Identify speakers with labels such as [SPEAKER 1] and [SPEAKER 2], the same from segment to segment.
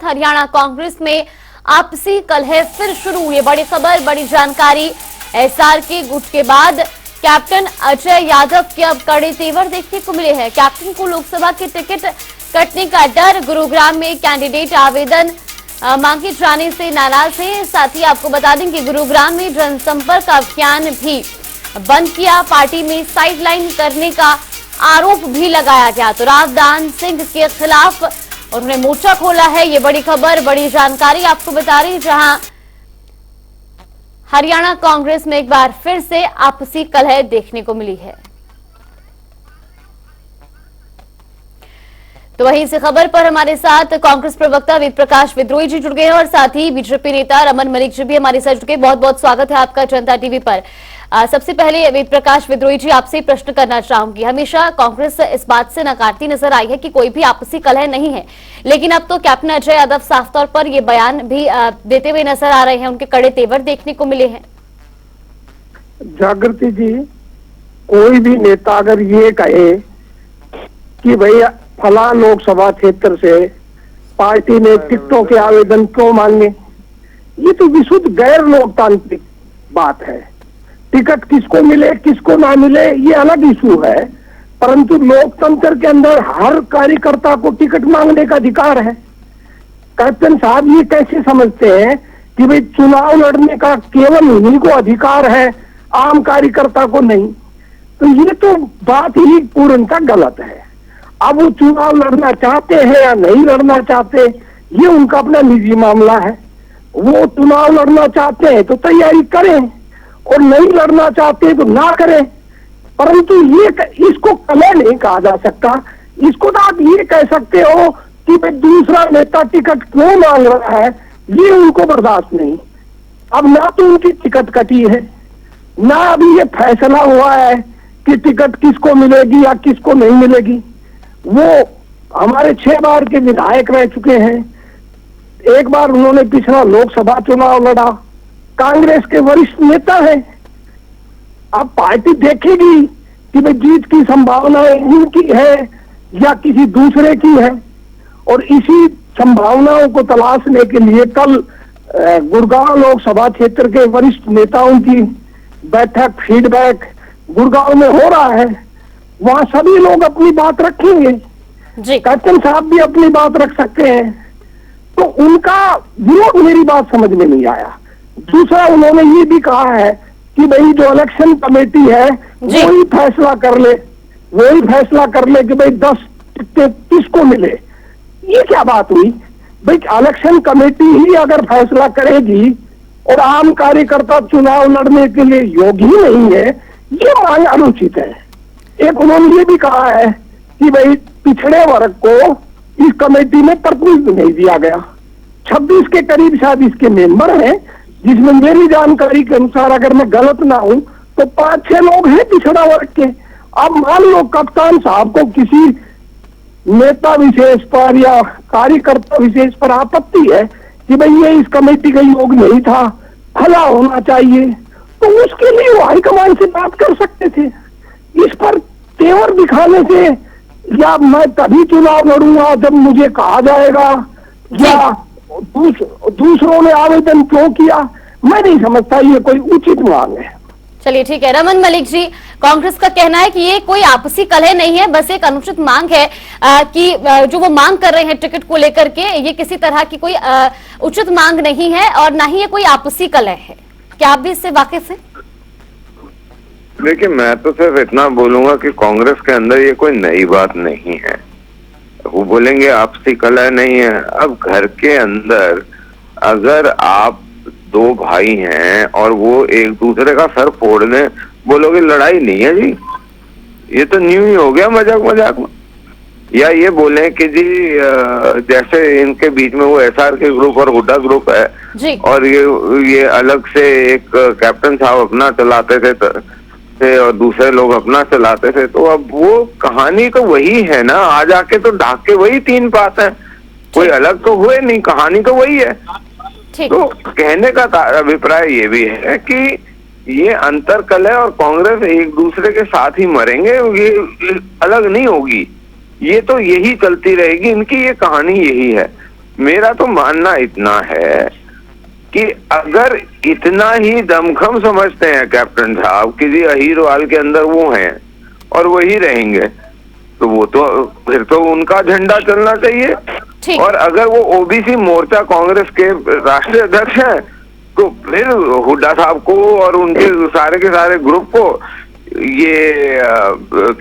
[SPEAKER 1] साथ हरियाणा कांग्रेस में आपसी कलह फिर शुरू। ये बड़ी खबर, बड़ी जानकारी। एसआर के गुट के बाद कैप्टन अजय यादव के अब कड़े तेवर देखने को मिले हैं। कैप्टन को लोकसभा की टिकट कटने का डर। गुरुग्राम में कैंडिडेट आवेदन मांगे जाने से नाराज है। साथ ही आपको बता दें कि गुरुग्राम में जनसंपर्क अभियान भी बंद किया। पार्टी में साइडलाइन करने का आरोप भी लगाया गया। तो रावदान सिंह के खिलाफ उन्होंने मोर्चा खोला है। ये बड़ी खबर, बड़ी जानकारी आपको बता रही, जहां हरियाणा कांग्रेस में एक बार फिर से आपसी कलह देखने को मिली है। तो वहीं इस खबर पर हमारे साथ कांग्रेस प्रवक्ता वेद प्रकाश विद्रोही जी जुड़ गए हैं और साथ ही बीजेपी नेता रमन मलिक जी भी हमारे साथ जुड़ गए। बहुत बहुत स्वागत है आपका जनता टीवी पर। सबसे पहले वेद प्रकाश विद्रोही जी, आपसे प्रश्न करना चाहूंगी। हमेशा कांग्रेस इस बात से नकारती नजर आई है कि कोई भी आपसी कलह नहीं है, लेकिन अब तो कैप्टन अजय यादव साफ तौर पर ये बयान भी देते हुए नजर आ रहे हैं। उनके कड़े तेवर देखने को मिले हैं।
[SPEAKER 2] जागृति जी, कोई भी नेता अगर ये कहे कि भाई फला लोकसभा क्षेत्र से पार्टी ने टिकटों के आवेदन क्यों मांगे, ये तो विशुद्ध गैर लोकतांत्रिक बात है। टिकट किसको मिले किसको ना मिले ये अलग इशू है, परंतु लोकतंत्र के अंदर हर कार्यकर्ता को टिकट मांगने का अधिकार है। कैप्टन साहब ये कैसे समझते हैं कि भाई चुनाव लड़ने का केवल उन्हीं को अधिकार है, आम कार्यकर्ता को नहीं? तो ये तो बात ही पूर्णतः गलत है। अब वो चुनाव लड़ना चाहते हैं या नहीं लड़ना चाहते, ये उनका अपना निजी मामला है। वो चुनाव लड़ना चाहते हैं तो तैयारी करें और नहीं लड़ना चाहते तो ना करें, परंतु ये इसको कलह नहीं कहा जा सकता। इसको तो आप ये कह सकते हो कि भाई दूसरा नेता टिकट क्यों मांग रहा है, ये उनको बर्दाश्त नहीं। अब ना तो उनकी टिकट कटी है, ना अभी ये फैसला हुआ है कि टिकट किसको मिलेगी या किसको नहीं मिलेगी। वो हमारे 6 बार के विधायक रह चुके हैं। एक बार उन्होंने पिछला लोकसभा चुनाव लड़ा, कांग्रेस के वरिष्ठ नेता हैं। अब पार्टी देखेगी कि भाई जीत की संभावनाएं इनकी है या किसी दूसरे की है, और इसी संभावनाओं को तलाशने के लिए कल गुड़गांव लोकसभा क्षेत्र के वरिष्ठ नेताओं की बैठक, फीडबैक गुड़गांव में हो रहा है। वहां सभी लोग अपनी बात रखेंगे जी। कैप्टन साहब भी अपनी बात रख सकते हैं। तो उनका विरोध मेरी बात समझ में नहीं आया। दूसरा, उन्होंने ये भी कहा है कि भाई जो इलेक्शन कमेटी है वही फैसला कर ले, वही फैसला कर ले कि भाई 10 टिकटें किसको मिले। ये क्या बात हुई भाई? इलेक्शन कमेटी ही अगर फैसला करेगी और आम कार्यकर्ता चुनाव लड़ने के लिए योग्य ही नहीं है, ये मांग अनुचित है। एक उन्होंने ये भी कहा है कि भाई पिछड़े वर्ग को इस कमेटी में प्रतिनिधित्व नहीं दिया गया। 26 के करीब शायद इसके मेंबर हैं, जिसमें मेरी जानकारी के अनुसार, अगर मैं गलत ना हूं, तो 5-6 लोग हैं पिछड़ा वर्ग के। अब मान लो कप्तान साहब को किसी नेता विशेष पर या कार्यकर्ता विशेष पर आपत्ति है कि भाई ये इस कमेटी का योग नहीं था, फला होना चाहिए, तो उसके लिए वो हाईकमान से बात कर सकते थे। इस पर तेवर दिखाने से, या मैं तभी चुनाव लड़ूंगा जब मुझे कहा जाएगा, या दूसरों ने आवेदन क्यों किया, मैं नहीं समझता ये कोई उचित मांग है।
[SPEAKER 1] चलिए ठीक है। रमन मलिक जी, कांग्रेस का कहना है कि ये कोई आपसी कलह नहीं है, बस एक अनुचित मांग है कि जो वो मांग कर रहे हैं टिकट को लेकर के, ये किसी तरह की कोई उचित मांग नहीं है और ना ही ये कोई आपसी कलह है। क्या आप भी इससे वाकिफ हैं?
[SPEAKER 3] देखिए, मैं तो सिर्फ इतना बोलूंगा कि कांग्रेस के अंदर ये कोई नई बात नहीं है। वो बोलेंगे आपसी कलह नहीं है। अब घर के अंदर अगर आप 2 भाई हैं और वो एक दूसरे का सर फोड़ने बोलोगे, लड़ाई नहीं है जी, ये तो न्यू ही हो गया मजाक मजाक में। या ये बोले कि जी जैसे इनके बीच में वो एसआर के ग्रुप और हुड्डा ग्रुप है जी, और ये अलग से एक कैप्टन साहब अपना चलाते थे और दूसरे लोग अपना चलाते थे, तो अब वो कहानी तो वही है ना। आज आके तो ढाक के वही 3 बात है, कोई अलग तो हुए नहीं, कहानी तो वही है। तो कहने का अभिप्राय ये भी है कि ये अंतर कलह और कांग्रेस एक दूसरे के साथ ही मरेंगे, ये अलग नहीं होगी। ये तो यही चलती रहेगी, इनकी ये कहानी यही है। मेरा तो मानना इतना है कि अगर इतना ही दमखम समझते हैं कैप्टन साहब कि जी अहीरवाल के अंदर वो हैं और वही रहेंगे, तो वो तो फिर तो उनका झंडा चलना चाहिए।
[SPEAKER 1] ठीक।
[SPEAKER 3] और अगर वो ओबीसी मोर्चा कांग्रेस के राष्ट्रीय अध्यक्ष हैं तो फिर हुड्डा साहब को और उनके सारे के सारे ग्रुप को ये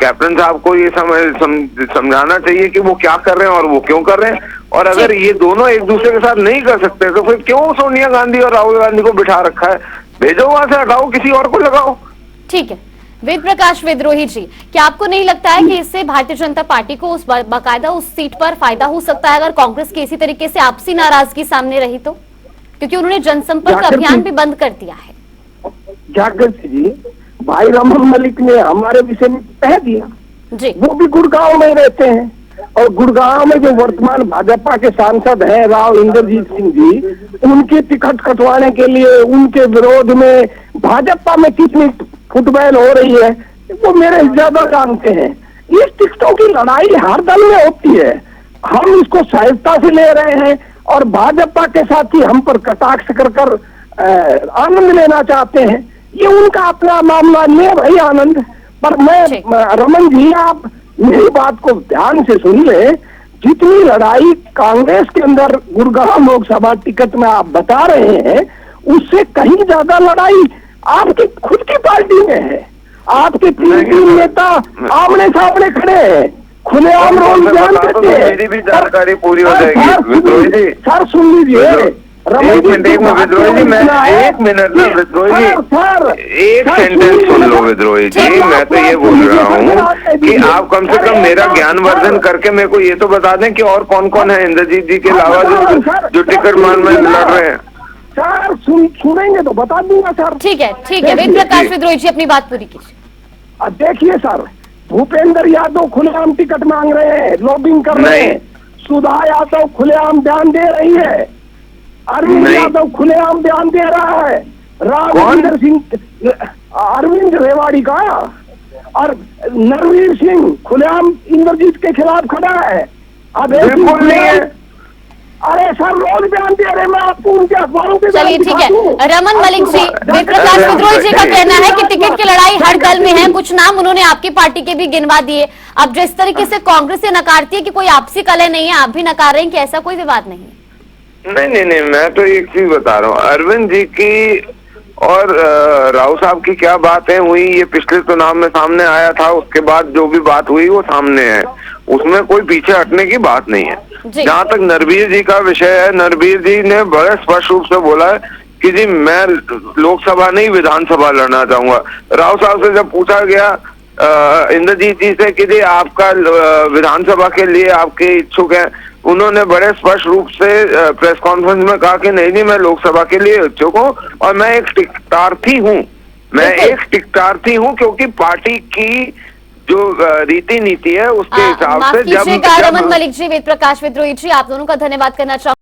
[SPEAKER 3] कैप्टन साहब को ये समझाना चाहिए कि वो क्या कर रहे हैं और वो क्यों कर रहे हैं। और अगर ये दोनों एक दूसरे के साथ नहीं कर सकते तो फिर क्यों सोनिया गांधी और राहुल गांधी को बिठा रखा है? भेजो वहां से, हटाओ, किसी और को लगाओ।
[SPEAKER 1] ठीक है। वेद प्रकाश विद्रोही जी, क्या आपको नहीं लगता है कि इससे भारतीय जनता पार्टी को उस बाकायदा उस सीट पर फायदा हो सकता है अगर कांग्रेस की इसी तरीके से आपसी नाराजगी सामने रही तो? क्योंकि उन्होंने जनसंपर्क अभियान भी बंद कर दिया है।
[SPEAKER 2] जागृति जी, भाई रमन मलिक ने हमारे विषय में कह दिया
[SPEAKER 1] जी।
[SPEAKER 2] वो भी गुड़गांव में रहते हैं और गुड़गांव में जो वर्तमान भाजपा के सांसद हैं राव इंद्रजीत सिंह जी, उनकी टिकट कटवाने के लिए उनके विरोध में भाजपा में कितनी फुटबॉल हो रही है वो मेरे ज्यादा जानते हैं। इस टिकटों की लड़ाई हर दल में होती है, हम इसको सहजता से ले रहे हैं और भाजपा के साथ ही हम पर कटाक्ष कर आनंद लेना चाहते हैं। ये उनका अपना मामला, ले भाई आनंद। पर मैं रमन जी, आप मेरी बात को ध्यान से सुन ले, जितनी लड़ाई कांग्रेस के अंदर गुड़गांव लोकसभा टिकट में आप बता रहे हैं उससे कहीं ज्यादा लड़ाई आपकी खुद की पार्टी में है। आपके तीन नेता आमने सामने खड़े हैं, खुलेआम रोल बयान करते हैं।
[SPEAKER 3] मेरी भी जानकारी पूरी हो जाएगी विद्रोही जी।
[SPEAKER 2] सर सुन लीजिए,
[SPEAKER 3] एक मिनट विद्रोही जी, एक सेंटेंस सुन लो विद्रोही जी। मैं तो ये बोल रहा हूँ कि आप कम से कम मेरा ज्ञानवर्धन करके मेरे को ये तो बता दें कि और कौन कौन है इंद्रजीत जी के अलावा जो टिकट मान में लड़ रहे हैं।
[SPEAKER 2] सर सुनेंगे तो बता दूंगा सर।
[SPEAKER 1] ठीक है, ठीक है। वेद प्रकाश विद्रोही जी अपनी बात पूरी कीजिए।
[SPEAKER 2] देखिए सर, भूपेंद्र यादव खुलेआम टिकट मांग रहे हैं, लॉबिंग कर रहे हैं। सुधा यादव खुलेआम बयान दे रही है, अरविंद यादव खुलेआम बयान दे रहा है, राघवेंद्र सिंह, अरविंद रेवाड़ी का, और नरवीर सिंह खुलेआम इंद्रजीत के खिलाफ खड़ा है। अब
[SPEAKER 3] बिल्कुल नहीं है।
[SPEAKER 2] अरे सर रोज बयान दे रहे, मैं आपको उनके अखबारों के।
[SPEAKER 1] चलिए ठीक है। रमन मलिक जी, वेद प्रकाश विद्रोही जी का कहना है कि टिकट की लड़ाई हर दल में है। कुछ नाम उन्होंने आपकी पार्टी के भी गिनवा दिए। अब जिस तरीके से कांग्रेस से नकारती है कि कोई आपसी कलह नहीं है, आप भी नकार रहे हैं कि ऐसा कोई विवाद नहीं है।
[SPEAKER 3] नहीं, मैं तो एक चीज बता रहा हूँ, अरविंद जी की और राव साहब की क्या बातें हुई ये पिछले चुनाव में सामने आया था। उसके बाद जो भी बात हुई वो सामने है, उसमें कोई पीछे हटने की बात नहीं है। जहाँ तक नरवीर जी का विषय है, नरवीर जी ने बड़े स्पष्ट रूप से बोला है कि जी मैं लोकसभा नहीं विधानसभा लड़ना चाहूंगा। राव साहब से जब पूछा गया इंद्रजीत जी से कि जी आपका विधानसभा के लिए आपके इच्छुक हैं, उन्होंने बड़े स्पष्ट रूप से प्रेस कॉन्फ्रेंस में कहा कि नहीं मैं लोकसभा के लिए इच्छुक हूँ और मैं एक टिकटार्थी हूँ। मैं एक टिकटार्थी हूँ क्योंकि पार्टी की जो रीति नीति है उसके हिसाब से।
[SPEAKER 1] रमन मलिक जी, वेद प्रकाश विद्रोही जी, आप दोनों का धन्यवाद करना चाहूंगा।